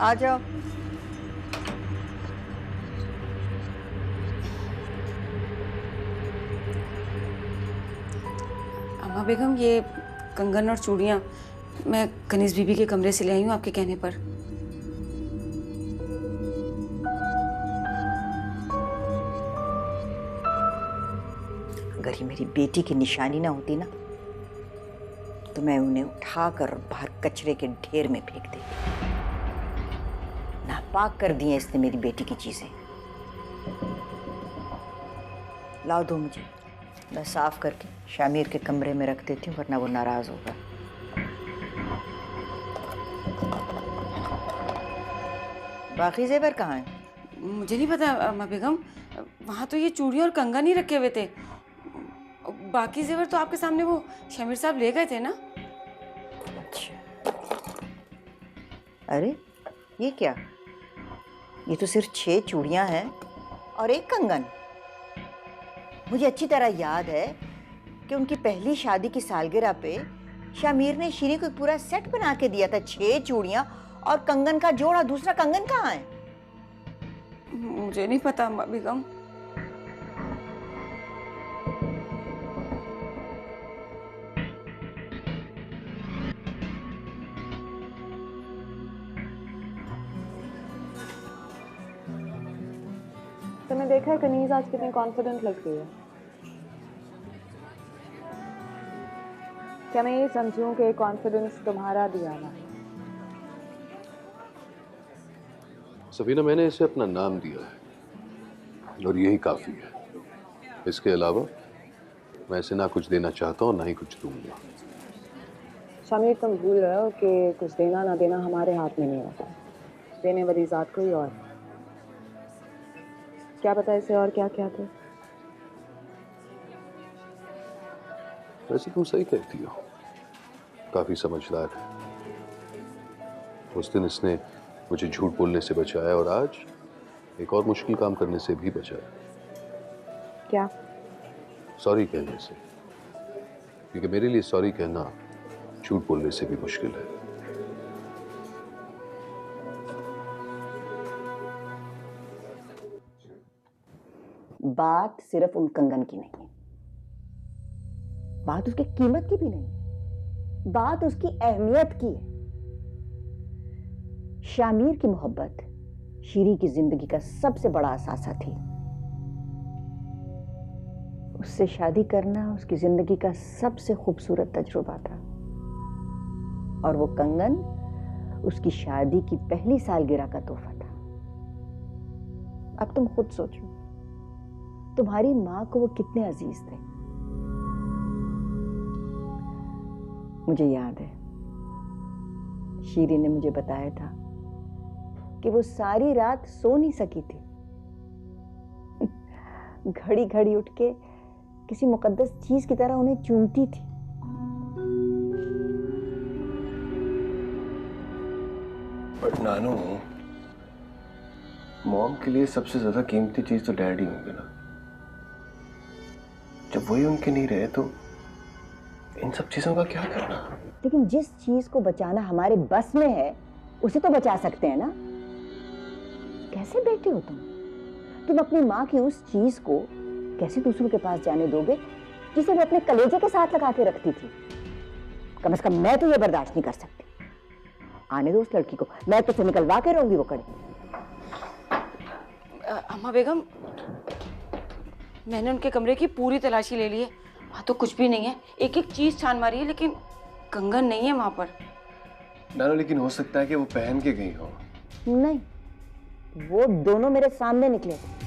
आ जाओ। अम्मा बेगम, ये कंगन और चूड़ियाँ मैं कनीज बीबी के कमरे से ले आई हूँ आपके कहने पर। अगर ये मेरी बेटी की निशानी ना होती ना तो मैं उन्हें उठाकर बाहर कचरे के ढेर में फेंक देती। नापाक कर दी है इसने मेरी बेटी की चीजें। लाओ दो मुझे, मैं साफ करके शामिर के कमरे में रख देती हूँ, वरना वो नाराज होगा। बाकी जेवर कहाँ हैं? मुझे नहीं पता अम्मा बेगम, वहाँ तो ये चूड़ियाँ और कंगन ही रखे हुए थे। बाकी जेवर तो आपके सामने वो शमीर साहब ले गए थे ना। अच्छा, अरे ये क्या? ये तो सिर्फ 6 चूड़ियां हैं और एक कंगन। मुझे अच्छी तरह याद है कि उनकी पहली शादी की सालगिरह पे शामिर ने शीरी को एक पूरा सेट बना के दिया था। 6 चूड़ियां और कंगन का जोड़ा। दूसरा कंगन कहाँ है? मुझे नहीं पता अम्मा बेगम। तुमने देखा है कनीज आज कितनी कॉन्फिडेंट लग रही है। क्या मैं ये समझूं कि कॉन्फिडेंस तुम्हारा दिया ना? सफीना, मैंने इसे अपना नाम दिया है और यही काफी है। इसके अलावा मैं इसे ना कुछ देना चाहता हूँ ना ही कुछ दूंगा। शामिर, तुम भूल रहे हो कि कुछ देना ना देना हमारे हाथ में नहीं होता। देने वाली जात कोई और। क्या पता इसे और क्या क्या थे। वैसे तुम सही कहती हो, काफी समझदार है। उस दिन इसने मुझे झूठ बोलने से बचाया और आज एक और मुश्किल काम करने से भी बचाया। क्या? सॉरी कहने से, क्योंकि मेरे लिए सॉरी कहना झूठ बोलने से भी मुश्किल है। बात सिर्फ उन कंगन की नहीं, बात उसकी कीमत की भी नहीं, बात उसकी अहमियत की है। शामिर की मोहब्बत शीरी की जिंदगी का सबसे बड़ा असासा थी। उससे शादी करना उसकी जिंदगी का सबसे खूबसूरत तजुर्बा था और वो कंगन उसकी शादी की पहली सालगिरह का तोहफा था। अब तुम खुद सोचो, तुम्हारी मां को वो कितने अजीज थे। मुझे याद है शीरी ने मुझे बताया था कि वो सारी रात सो नहीं सकी थी। घड़ी घड़ी उठ के किसी मुकद्दस चीज की तरह उन्हें चूमती थी। बट नानू, मॉम के लिए सबसे ज्यादा कीमती चीज तो डैडी होंगे ना। जब वही उनके नहीं रहे तो इन सब चीजों का क्या करना? लेकिन जिस चीज को बचाना हमारे बस में है उसे तो बचा सकते हैं ना। कैसे बैठे हो तुम अपनी माँ की उस चीज को कैसे दूसरों के पास जाने दोगे जिसे वो अपने कलेजे के साथ लगा के रखती थी। कम से कम मैं तो ये बर्दाश्त नहीं कर सकती। आने दो उस लड़की को, मैं तो निकलवा के रहूंगी वो कड़ी। अम्मा बेगम, मैंने उनके कमरे की पूरी तलाशी ले ली है, वहाँ तो कुछ भी नहीं है। एक एक चीज छान मारी है लेकिन कंगन नहीं है वहां पर। नानू, लेकिन हो सकता है कि वो पहन के गई हो। नहीं, वो दोनों मेरे सामने निकले थे।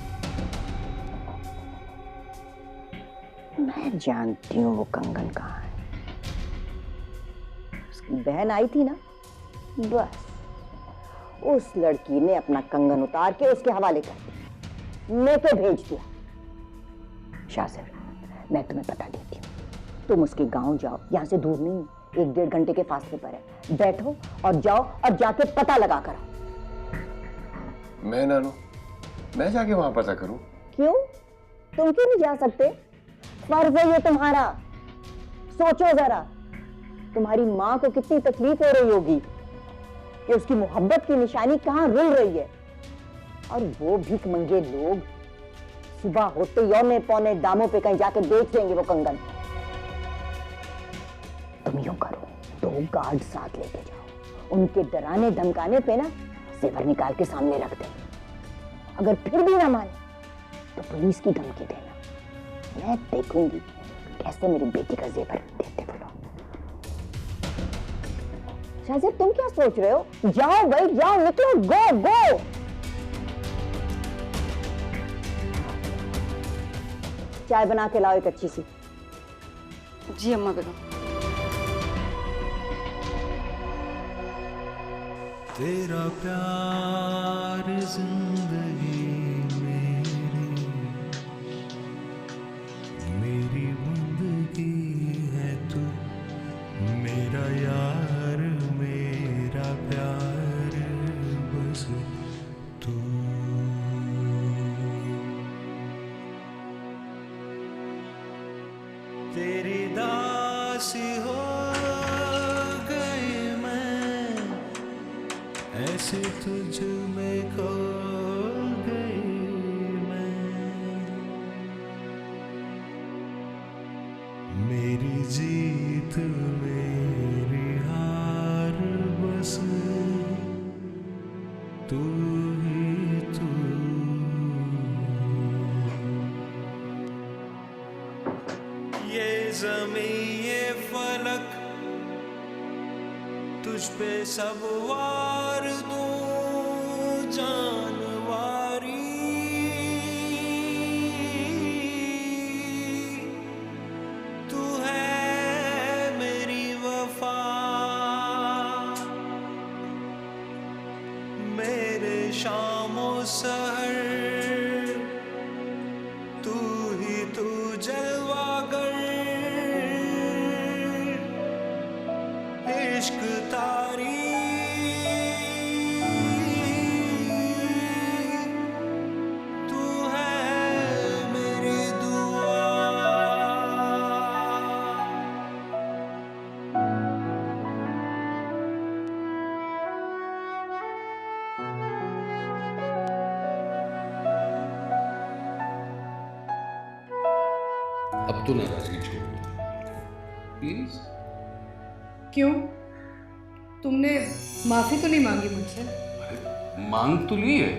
मैं जानती हूँ वो कंगन कहाँ है। उसकी बहन आई थी ना, बस उस लड़की ने अपना कंगन उतार के उसके हवाले कर दिया, लेके भेज दिया। शासिर, मैं तुम्हें बता देती हूँ, तुम उसके गांव जाओ, यहाँ से दूर नहीं, 1-1.5 घंटे के फासले पर है। बैठो और जाओ और जाके पता लगा कर आओ। मैं नानू, मैं जाके वहां पता करूं? क्यों? तुम क्यों नहीं जा सकते? फर्ज है ये तुम्हारा। सोचो जरा, तुम्हारी माँ को कितनी तकलीफ हो रही होगी। कि उसकी मोहब्बत की निशानी कहाँ रुल रही है। और वो भीख मंगे लोग सुबह होते यौने पौने दामों पे कहीं जाके बेच देंगे वो कंगन। तुम यूं करो, 2 गार्ड साथ लेके जाओ, उनके डराने धमकाने पे ना जेवर निकाल के सामने रख दे। अगर फिर भी ना माने तो पुलिस की धमकी देना। मैं देखूंगी कैसे मेरी बेटी का जेवर देते वो लोग। शाहजेब तुम क्या सोच रहे हो? जाओ भाई जाओ, निकलो, गो गो। चाय बना के लाओ एक अच्छी सी। जी अम्मा बेगम। तेरा प्यार जिंदगी मेरी बंदगी है तू, मेरा यार मेरा प्यार बस तू। तेरी दासी हो गई मैं, ऐसे तुझ में खो गई मैं। मेरी जीत मेरी हार बस तू ही तू। ये ज़मीं ये फलक तुझ पे सब वार दूं जानवारी। तू है मेरी वफा, मेरे शामो सहर तू ही तू जलवागर। इश्क तारी तू है मेरी दुआ। अब तो नाराजगी छोड़ो प्लीज। क्यों? तुमने माफी तो नहीं मांगी मुझसे? मांग तो ली है।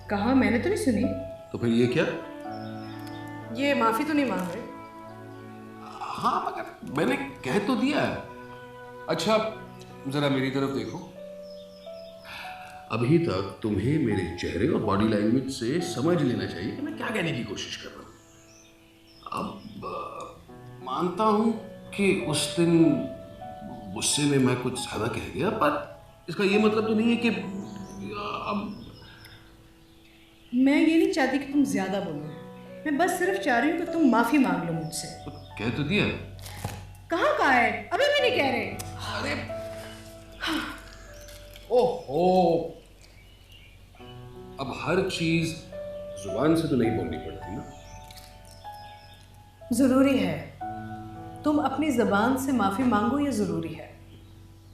कहा? मैंने तो नहीं सुनी। तो फिर ये क्या? ये माफी तो नहीं मांग रहे? हाँ मगर मैंने कह तो दिया है। अच्छा जरा मेरी तरफ देखो। अभी तक तुम्हें मेरे चेहरे और बॉडी लैंग्वेज से समझ लेना चाहिए कि मैं क्या कहने की कोशिश कर रहा हूँ। अब मानता हूँ कि उस दिन गुस्से में मैं कुछ ज्यादा कह गया, पर इसका ये मतलब तो नहीं है कि अब मैं ये नहीं चाहती कि तुम ज्यादा बोलो। मैं बस सिर्फ चाह रही हूँ कि तुम माफी मांग लो मुझसे। कह तो दिया। कहाँ कहा है? अभी भी नहीं कह रहे। अरे ओहो, अब हर चीज जुबान से तो नहीं बोलनी पड़ती ना। जरूरी है। तुम अपनी ज़बान से माफ़ी मांगो, ये ज़रूरी है,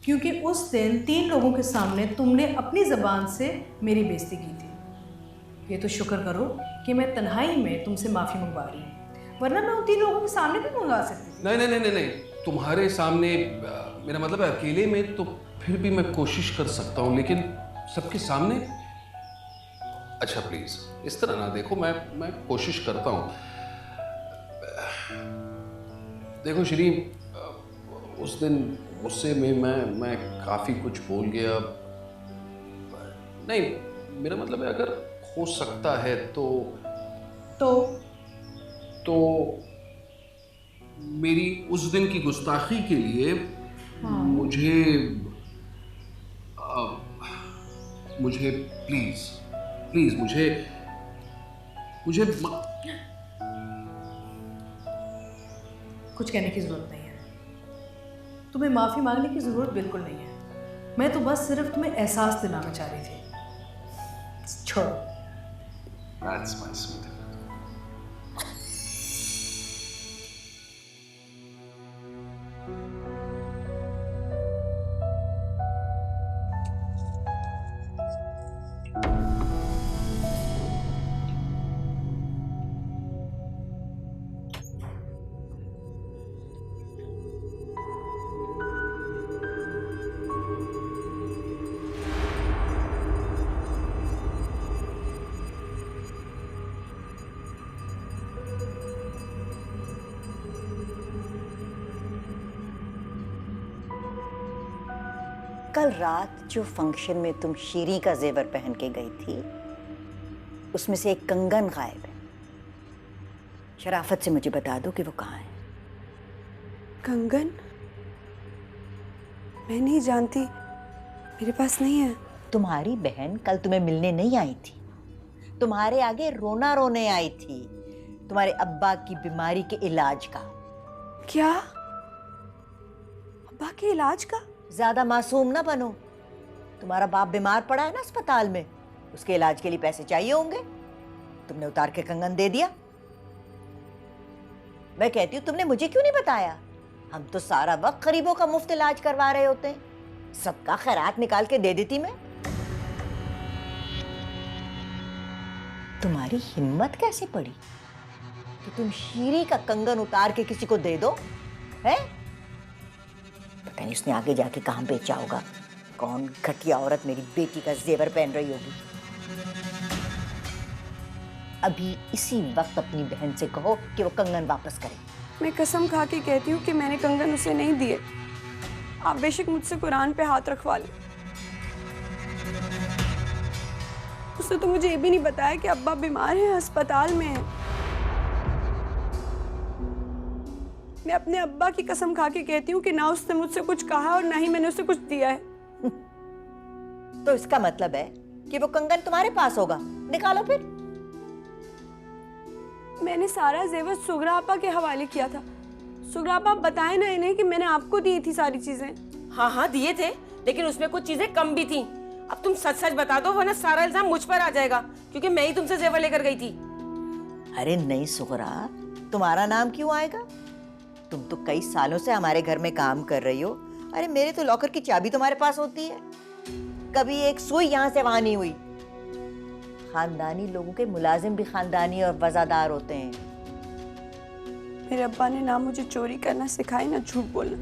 क्योंकि उस दिन 3 लोगों के सामने तुमने अपनी ज़बान से मेरी बेइज्जती की थी। ये तो शुक्र करो कि मैं तन्हाई में तुमसे माफ़ी मंगवा रही हूँ, वरना मैं उन 3 लोगों के सामने भी मंगवा सकती थी। नहीं नहीं नहीं नहीं, तुम्हारे सामने मेरा मतलब है अकेले में तो फिर भी मैं कोशिश कर सकता हूँ, लेकिन सबके सामने। अच्छा प्लीज इस तरह ना देखो, मैं कोशिश करता हूँ। देखो श्री, उस दिन गुस्से में मैं काफी कुछ बोल गया। नहीं, मेरा मतलब है अगर हो सकता है तो मेरी उस दिन की गुस्ताखी के लिए मुझे प्लीज मुझे कुछ कहने की ज़रूरत नहीं है। तुम्हें माफ़ी मांगने की ज़रूरत बिल्कुल नहीं है। मैं तो बस सिर्फ तुम्हें एहसास दिलाना चाह रही थी। छोड़ो। That's my sweetheart. कल रात जो फंक्शन में तुम शीरी का जेवर पहन के गई थी, उसमें से एक कंगन गायब है। शराफत से मुझे बता दो कि वो कहाँ है। कंगन? मैं नहीं जानती, मेरे पास नहीं है। तुम्हारी बहन कल तुम्हें मिलने नहीं आई थी, तुम्हारे आगे रोना रोने आई थी, तुम्हारे अब्बा की बीमारी के इलाज का। क्या? अब्बा के इलाज का? ज्यादा मासूम ना बनो। तुम्हारा बाप बीमार पड़ा है ना अस्पताल में, उसके इलाज के लिए पैसे चाहिए होंगे, तुमने उतार के कंगन दे दिया। मैं कहती हूँ तुमने मुझे क्यों नहीं बताया? हम तो सारा वक्त गरीबों का मुफ्त इलाज करवा रहे होते हैं, सबका खैरात निकाल के दे देती मैं। तुम्हारी हिम्मत कैसे पड़ी कि तुम शीरी का कंगन उतार के किसी को दे दो? है पता नहीं उसने आगे जाके कहां बेचा होगा। कौन घटिया औरत मेरी बेटी का जेवर पहन रही होगी। अभी इसी वक्त अपनी बहन से कहो कि वो कंगन वापस करे। मैं कसम खा के कहती हूँ कि मैंने कंगन उसे नहीं दिए। आप बेशक मुझसे कुरान पे हाथ रखवा लें। उसने तो मुझे ये भी नहीं बताया कि अब्बा बीमार हैं, अस्पताल में हैं। मैं अपने अब्बा की कसम खा के कहती हूँ कि ना उसने मुझसे कुछ कहा और ना ही मैंने उसे कुछ दिया है। तो इसका मतलब है कि वो कंगन तुम्हारे पास होगा, निकालो फिर। मैंने सारा जेवर सुगरा आपा के हवाले किया था। सुगरा आपा बताए ना इन्हें कि मैंने आपको दी थी सारी चीजें। हाँ हाँ दिए थे, लेकिन उसमें कुछ चीजें कम भी थी। अब तुम सच सच बता दो, वरना सारा इल्जाम मुझ पर आ जाएगा, क्योंकि मैं ही तुमसे जेवर लेकर गई थी। अरे नहीं सुगरा, तुम्हारा नाम क्यों आएगा? तुम तो कई सालों से हमारे घर में काम कर रही हो। अरे मेरे तो लॉकर की चाबी तुम्हारे पास होती है, कभी एक सुई यहाँ से वहां नहीं हुई। खानदानी लोगों के मुलाजिम भी खानदानी और वफादार होते हैं। मेरे अब्बा ने ना मुझे चोरी करना सिखाई, ना झूठ बोलना।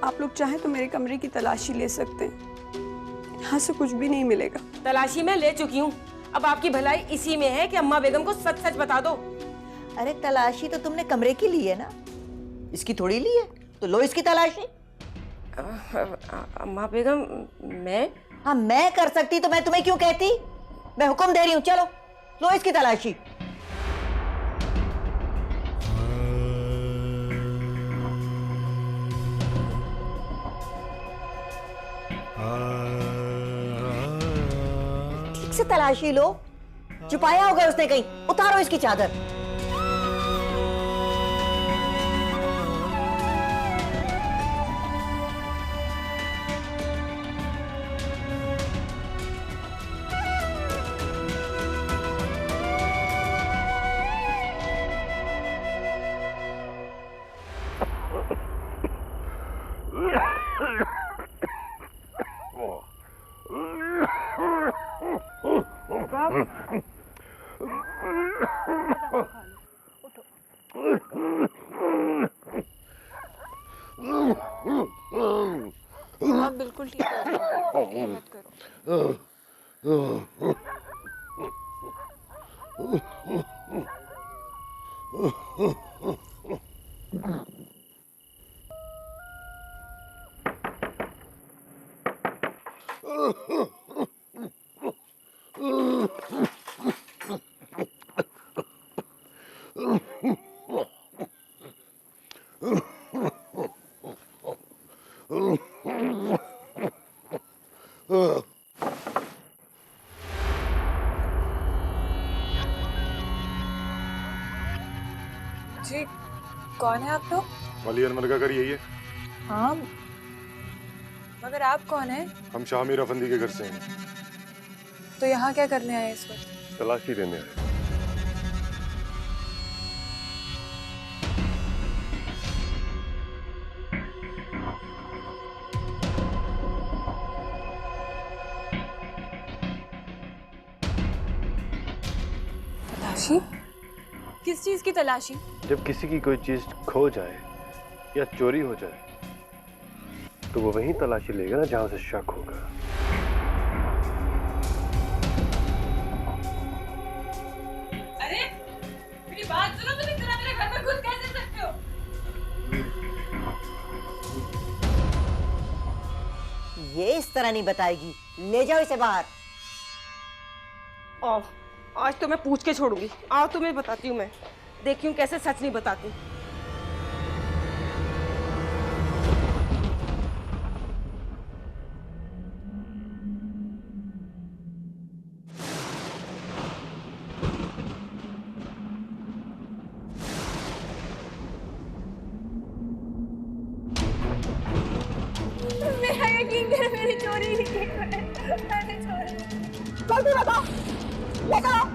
आप लोग चाहें तो मेरे कमरे की तलाशी ले सकते हैं, यहाँ से कुछ भी नहीं मिलेगा। तलाशी मैं ले चुकी हूँ, अब आपकी भलाई इसी में है कि अम्मा बेगम को सच सच बता दो। अरे तलाशी तो तुमने कमरे की ली है ना, इसकी थोड़ी ली है, तो लो इसकी तलाशी। अम्मा बेगम मैं? हाँ मैं कर सकती तो मैं तुम्हें क्यों कहती? मैं हुक्म दे रही हूँ, चलो लो इसकी तलाशी। ठीक से तलाशी लो, छुपाया होगा उसने कहीं, उतारो इसकी चादर। आप बिल्कुल ठीक हो, मत करो। जी कौन है आप लोग? वली अनवर का घर यही है। हाँ, मगर आप कौन हैं? हम शामिर अफंदी के घर से हैं। तो यहाँ क्या करने आए इस वक्त? तलाशी देने आए। तलाशी? किस चीज की तलाशी? जब किसी की कोई चीज खो जाए या चोरी हो जाए तो वो वहीं तलाशी लेगा ना जहां उसे शक होगा। अरे मेरी बात सुनो, तुम इतना मेरे घर में घुस कैसे सकते हो? तरह नहीं बताएगी। ले जाओ इसे बाहर। आओ, आज तो मैं पूछ के छोड़ूंगी। आओ तुम्हें बताती हूँ मैं, देखती हूँ कैसे सच नहीं बताती। मेरा यकीन कर, मेरी चोरी नहीं की मैंने चोरी। जल्दी बताओ, लेकर आओ।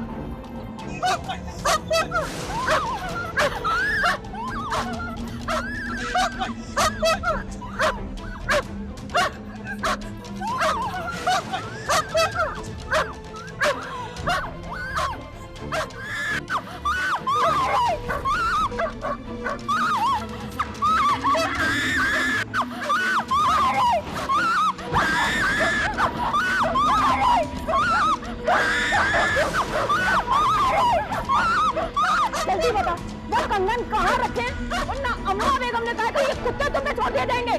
जल्दी बता, वो कंगन कहाँ रखे? वरना अम्मा बेगम ने कहा था ये कुत्ते तुम्हें छोड़ दिए जाएंगे।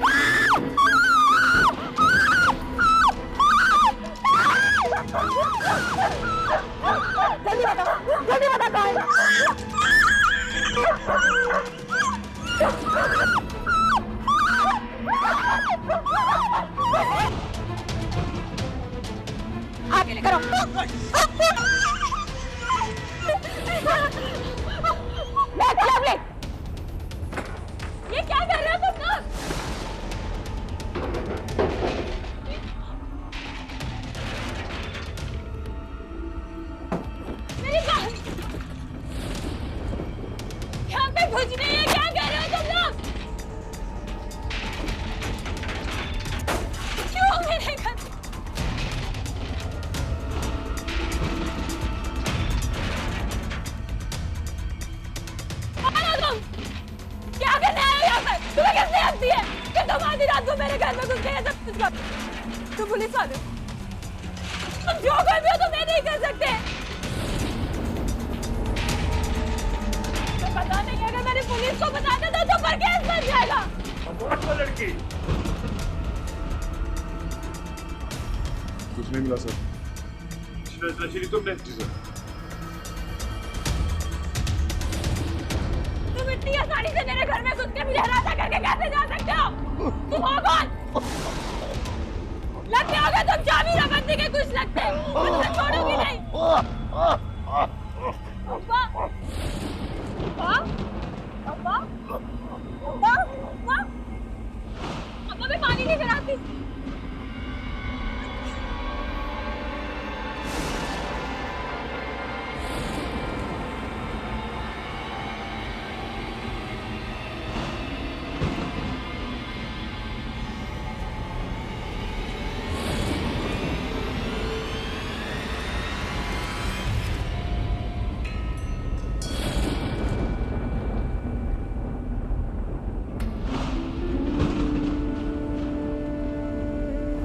जल्दी बता कहाँ है? आगे लेकर आओ। ये क्या कर रहे हो तुम लोग? मेरी बात यहाँ पे कुछ नहीं है, क्या कर रहे हो तुम लोग? क्यों मेरे घर? क्या करने आए हो यहाँ पर? तुम्हें किसने हक दी है कि तुम आधी रात को मेरे घर में घुस गए? सब कुछ कर तुम पुलिस वाले, तुम जो कोई भी हो तुम ये नहीं कर सकते। तो पता नहीं, अगर मैंने पुलिस को बताया था तो पर केस बन जाएगा। लड़की कुछ नहीं मिला सर। तुमने तुम इतनी आसानी से मेरे घर में घुस के मुझे हरासा करके कैसे जा सकते हो? तुम हो कौन? लगते होगे तुम जामी रबंदी के कुछ लगते, मैं तुम्हें छोड़ूंगी नहीं। अब्बा, अब्बा, अब्बा, अब्बा, अब्बा, अब्बा मैं पानी लेकर आती।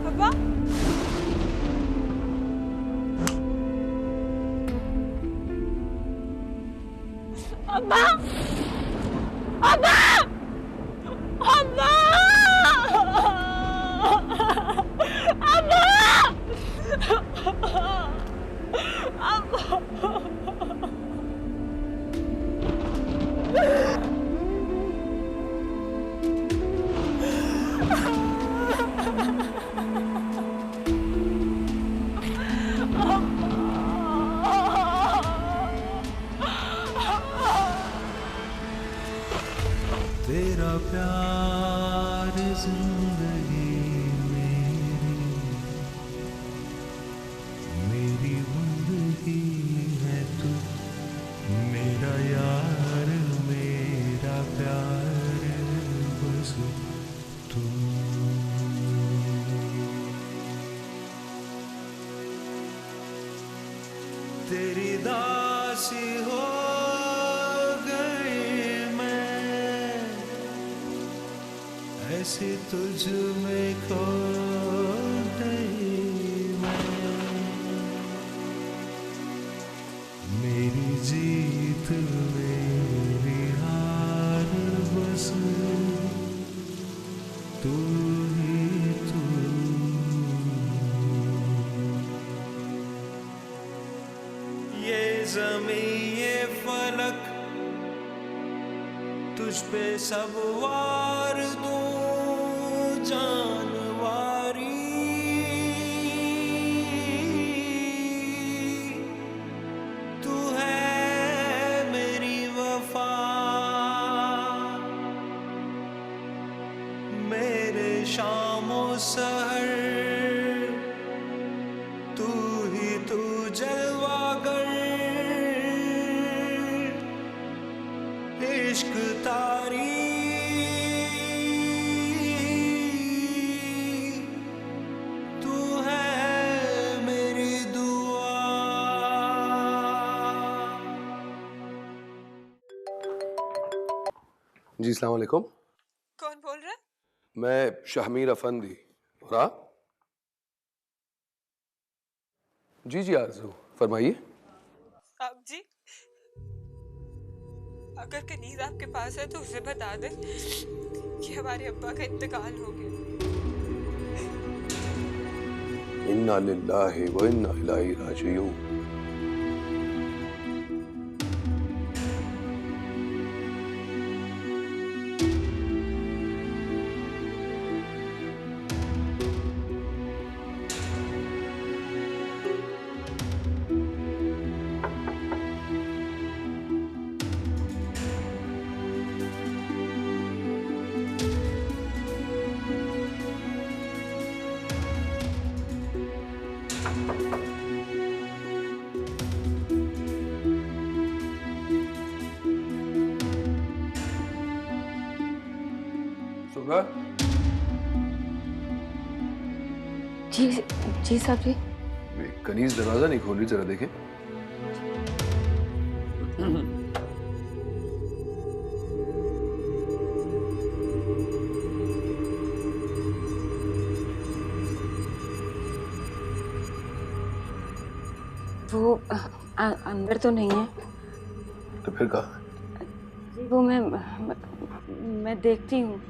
अब्बा, अब्बा, अब्बा, अब्बा, तेरा प्यार जिंदगी मेरी जिंदगी है तू, मेरा यार मेरा प्यार बस तू। तेरी दासी हो ऐसे तुझ में खो गई मैं, मेरी जीत मेरी हार बस तू ही तू ज़मीं ये फलक, तुझ पे सब वार दूं जानवारी। तू है मेरी वफा, मेरे शामो सहर, तू ही तू जलवागर, इश्क तारी। तू है मेरी दुआ। जी अस्सलाम वालेकुम। कौन बोल रहा है? मैं शाहमीर अफंदी। और आप? जी जी आरज़ू, फरमाइए। आप जी, अगर कनीज आपके पास है तो उसे बता दें कि हमारे अब्बा का इंतकाल हो गया। इन्ना लिल्लाहि व इन्ना इलैहि राजिऊन। सुबह जी जी साहब जी। कनीज दरवाजा नहीं खोल रही, जरा देखें। वो अंदर तो नहीं है। तो फिर कहा? जी वो मैं देखती हूँ।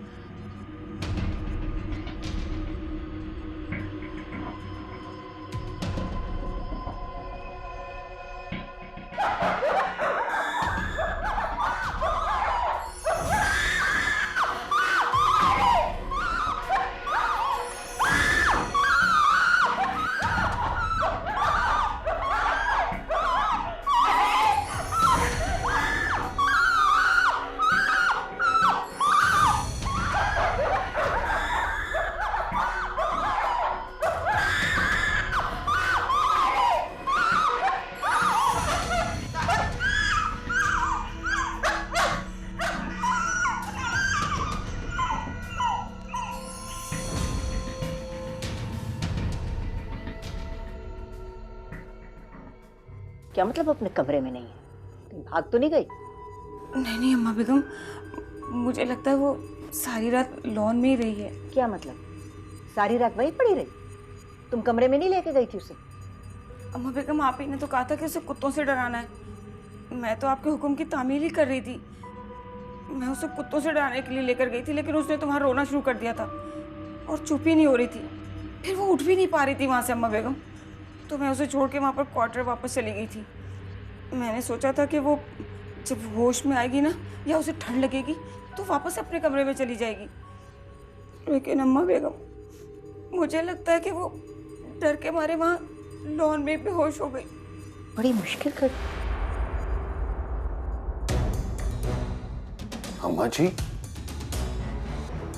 क्या मतलब अपने कमरे में नहीं है? कहीं भाग तो नहीं गई? नहीं नहीं अम्मा बेगम, मुझे लगता है वो सारी रात लॉन में ही रही है। क्या मतलब? सारी रात वहीं पड़ी रही? तुम कमरे में नहीं लेके गई थी उसे? अम्मा बेगम आप ही ने तो कहा था कि उसे कुत्तों से डराना है। मैं तो आपके हुक्म की तामील ही कर रही थी। मैं उसे कुत्तों से डराने के लिए लेकर गई थी, लेकिन उसने तो वहाँ रोना शुरू कर दिया था और चुप ही नहीं हो रही थी। फिर वो उठ भी नहीं पा रही थी वहाँ से अम्मा बेगम, तो मैं उसे छोड़ के वहाँ पर क्वार्टर वापस चली गई थी। मैंने सोचा था कि वो जब होश में आएगी ना, या उसे ठंड लगेगी तो वापस अपने कमरे में चली जाएगी। लेकिन अम्मा बेगम मुझे लगता है कि वो डर के मारे वहाँ लॉन में बेहोश हो गई। बड़ी मुश्किल कर। अम्मा जी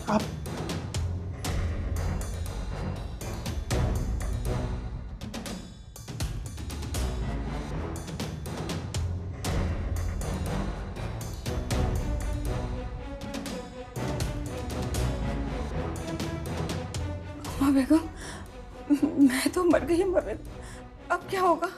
आप अम्मा बेगम मैं तो मर गई अम्मा बेगम, अब क्या होगा?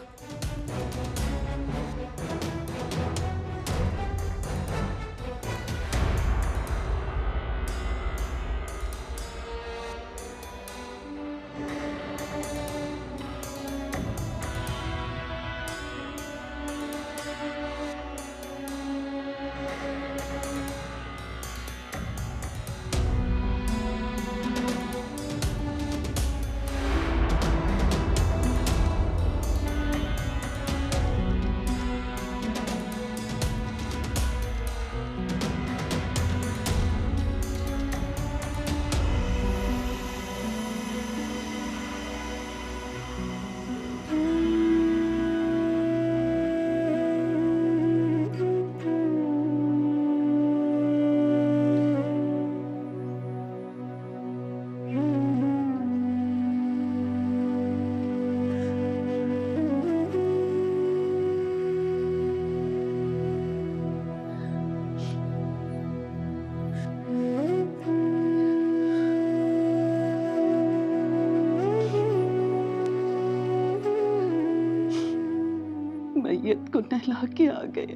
मैयत को नहला के आ गए।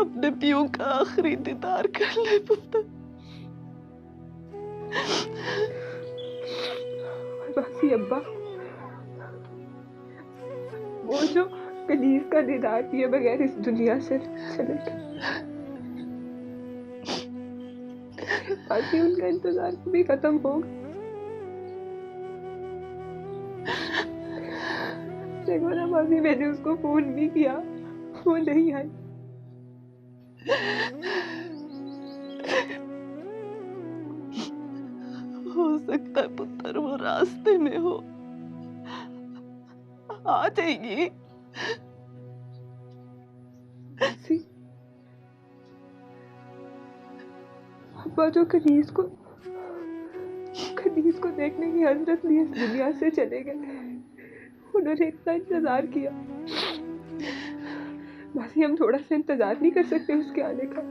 अपने पियो का आखिरी दीदार कर ले पुत्र। बासी अब्बा, वो जो कलीस का दीदार किए बगैर इस दुनिया से चले गए, बाकी उनका इंतजार भी खत्म हो गया। देखो ना भाभी, मैंने उसको फोन भी किया, वो नहीं आई। हो सकता है पुत्र वो रास्ते में हो, आ जाएगी। अब्बा जो कनीज को देखने की हसरत लिए इस दुनिया से चले गए, उन्होंने इतना इंतजार किया, मासी हम थोड़ा सा इंतजार नहीं कर सकते उसके आने का?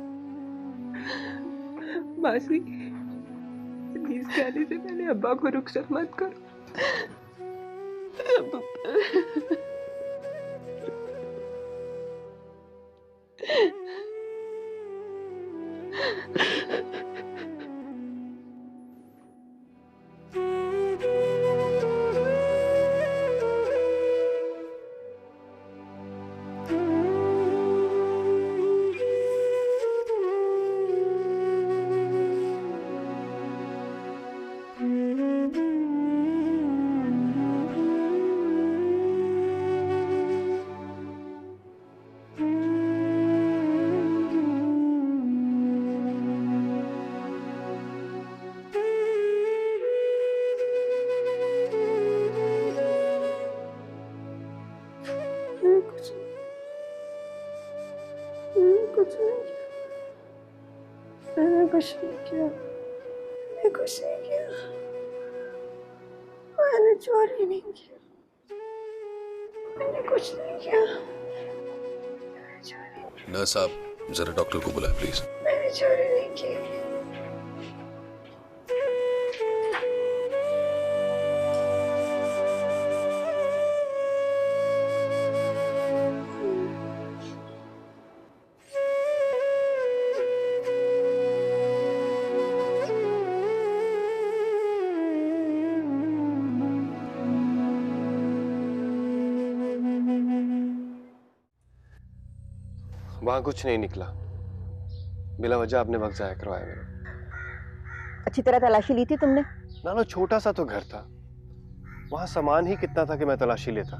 मासी, कनीज के आने से पहले अब्बा को रुखसत मत करो। मैंने कुछ नहीं किया, मैंने कुछ नहीं किया, मैंने चोरी नहीं किया, मैंने कुछ नहीं किया, नर्स साहब जरा डॉक्टर को बुलाए प्लीज। मैंने चोरी नहीं की। वहां कुछ नहीं निकला, बिला वजह आपने वक्त जाया करवाया मेरा। अच्छी तरह तलाशी ली थी तुमने? ना छोटा सा तो घर था, वहां सामान ही कितना था कि मैं तलाशी लेता।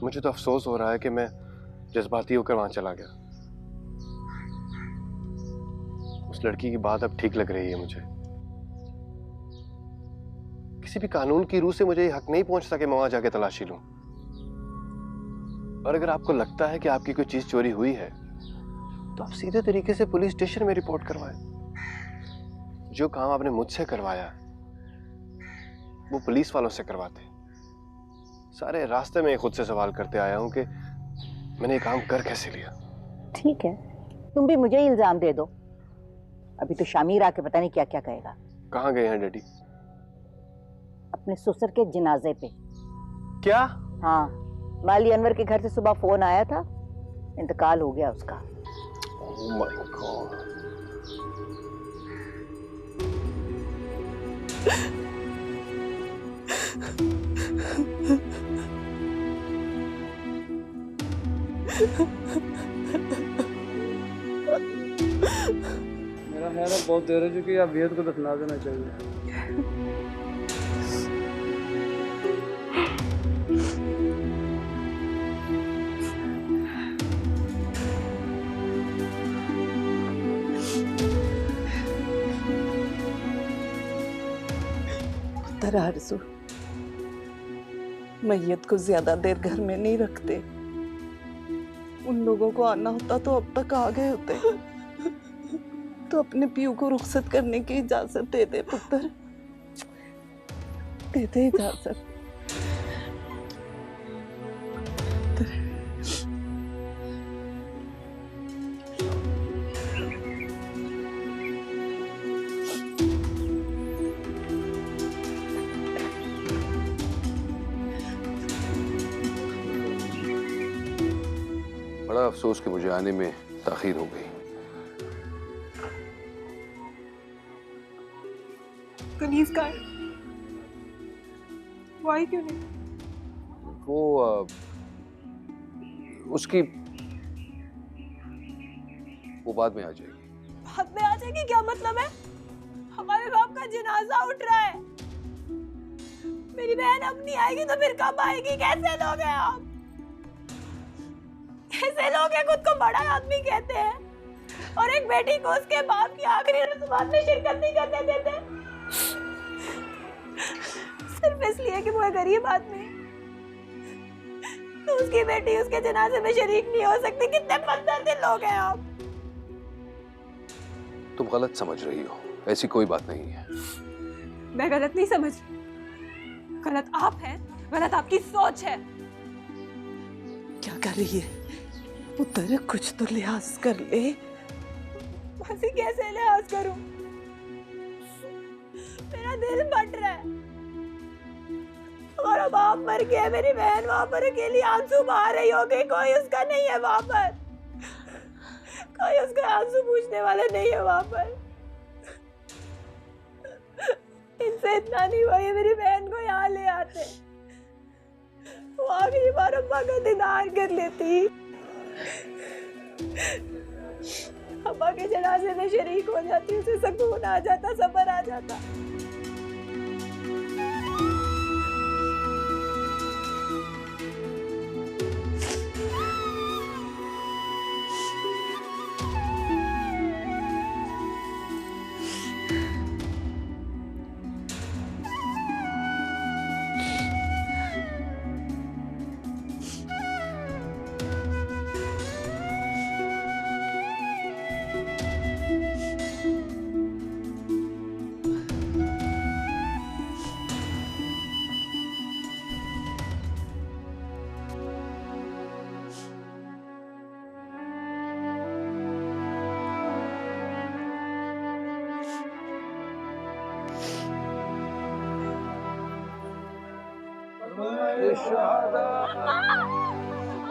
मुझे तो अफसोस हो रहा है कि मैं जज्बाती होकर वहां चला गया। उस लड़की की बात अब ठीक लग रही है मुझे। किसी भी कानून की रूह से मुझे ये हक नहीं पहुंचता कि मैं वहां जाके तलाशी लूं। और अगर आपको लगता है कि आपकी कोई चीज चोरी हुई है तो आप सीधे तरीके से पुलिस स्टेशन में रिपोर्ट करवाएं। जो काम आपने मुझसे करवाया वो पुलिस वालों से करवाते। सारे रास्ते में खुद से सवाल करते आया हूं कि मैंने ये काम कर कैसे लिया। ठीक है, तुम भी मुझे इल्जाम दे दो, अभी तो शामिर आके पता नहीं क्या क्या कहेगा। कहाँ गए हैं डैडी? अपने ससुर के जनाजे पे। क्या? हाँ, माली अनवर के घर से सुबह फोन आया था, इंतकाल हो गया उसका। Oh my God. मेरा ख्याल है बहुत देर हो चुकी है, अब बेहद को दफना देना चाहिए। आरज़ू, मैयत को ज्यादा देर घर में नहीं रखते। उन लोगों को आना होता तो अब तक आ गए होते। तो अपने पीयू को रुखसत करने की इजाजत दे दे पुत्र, दे दे इजाजत। बड़ा अफसोस कि मुझे आने में ताखीर हो गई। कनीज का वो आई क्यों नहीं? वो उसकी वो बाद में आ जाएगी। बाद में आ जाएगी क्या मतलब है? हमारे बाप का जनाजा उठ रहा है, मेरी बहन अब नहीं आएगी तो फिर कब आएगी? कैसे लोग हैं आप? कैसे लोग हैं खुद को बड़ा आदमी कहते हैं और एक बेटी को उसके बाप की आखिरी रस्मात में शिरकत नहीं करने देते, सिर्फ इसलिए कि वो एक गरीब आदमी तो उसकी बेटी उसके जनाजे में शरीक नहीं हो सकती। कितने पत्थर लोग हैं आप। तुम गलत समझ रही हो, ऐसी कोई बात नहीं है। मैं गलत नहीं समझ, गलत आप हैं, गलत आपकी सोच है। क्या कर रही है पुत्र? कुछ तो लिहाज कर ले। मासी कैसे लिहाज करूं? मेरा दिल फट रहा है। हमारा बाप मर गया, मेरी बहन वहां पर अकेली आंसू बहा रही होगी, कोई उसका नहीं है वहां पर, कोई उसका आंसू पूछने वाले नहीं है वहां पर। इनसे इतना नहीं हुआ, ये मेरी बहन को यहाँ ले आते, वो आखिरी बार अम्मा का दीदार कर लेती, अम्मा के जनाजे में शरीक हो जाती, उसे सुकून आ जाता, सब्र आ जाता।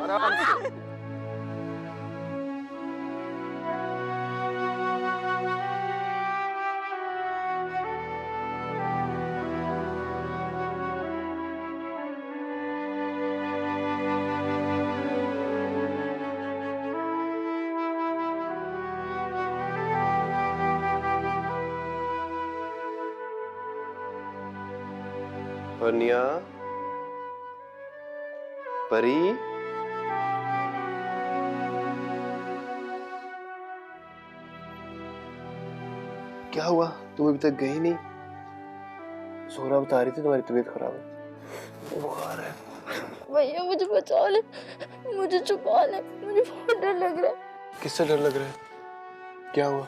आराम से। वर्निया, परी, क्या हुआ? तुम अभी तक गई नहीं? सोना बता रही थी तुम्हारी तबीयत खराब है, बुखार है। भैया मुझे बचा ले, मुझे छुपा ले, मुझे बहुत डर लग रहा है। किससे डर लग रहा है? क्या हुआ?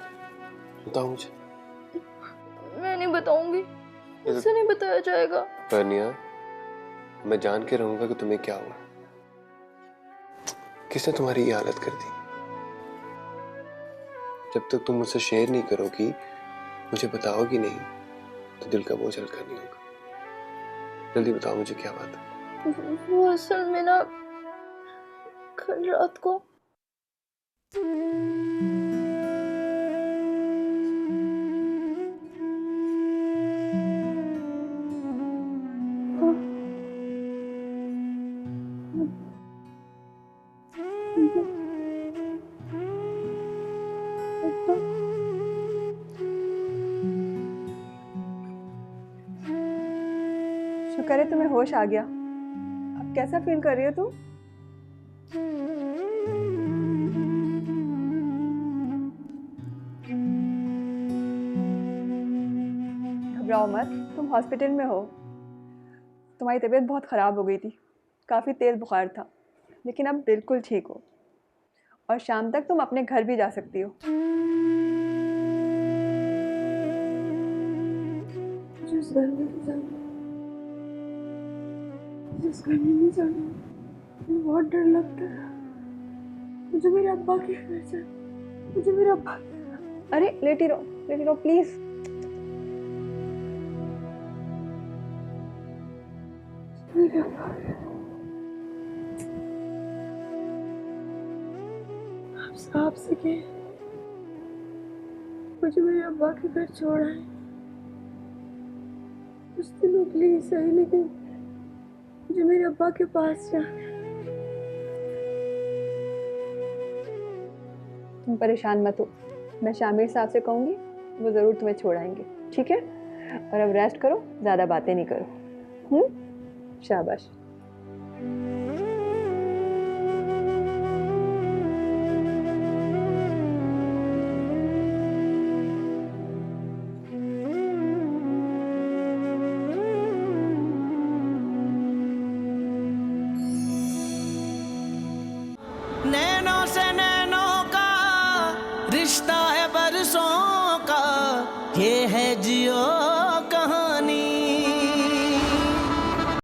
बताओ मुझे। मैं नहीं बताऊंगी, मुझसे नहीं बताया जाएगा। वर्निया, मैं जान के रहूंगा कि तुम्हें क्या हुआ। किसने तुम्हारी ये हालत कर दी? जब तक तुम मुझसे शेयर नहीं करोगी, मुझे बताओगी नहीं, तो दिल का बोझ हल्का नहीं होगा। जल्दी बताओ मुझे क्या बात है। वो असल में ना, कल रात को शुक्र है तुम्हें होश आ गया। अब कैसा फील कर रही हो तुम? घबराओ मत, तुम हॉस्पिटल में हो। तुम्हारी तबीयत बहुत ख़राब हो गई थी, काफ़ी तेज़ बुखार था, लेकिन अब बिल्कुल ठीक हो और शाम तक तुम अपने घर भी जा सकती हो। नहीं जाना, मुझे बहुत डर लगता है। मुझे मेरे अब्बा के घर जाना, मुझे मेरे अब्बा। अरे लेटी रहो प्लीज़। आपसे कि मुझे मेरे अब्बा के घर छोड़ आए। कुछ दिनों के लिए सही, लेकिन मुझे मेरे अब्बा के पास जाना है। तुम परेशान मत हो, मैं शामिर साहब से कहूँगी, वो ज़रूर तुम्हें छोड़ाएंगे, ठीक है? और अब रेस्ट करो, ज़्यादा बातें नहीं करो। शाबाश। नैनों से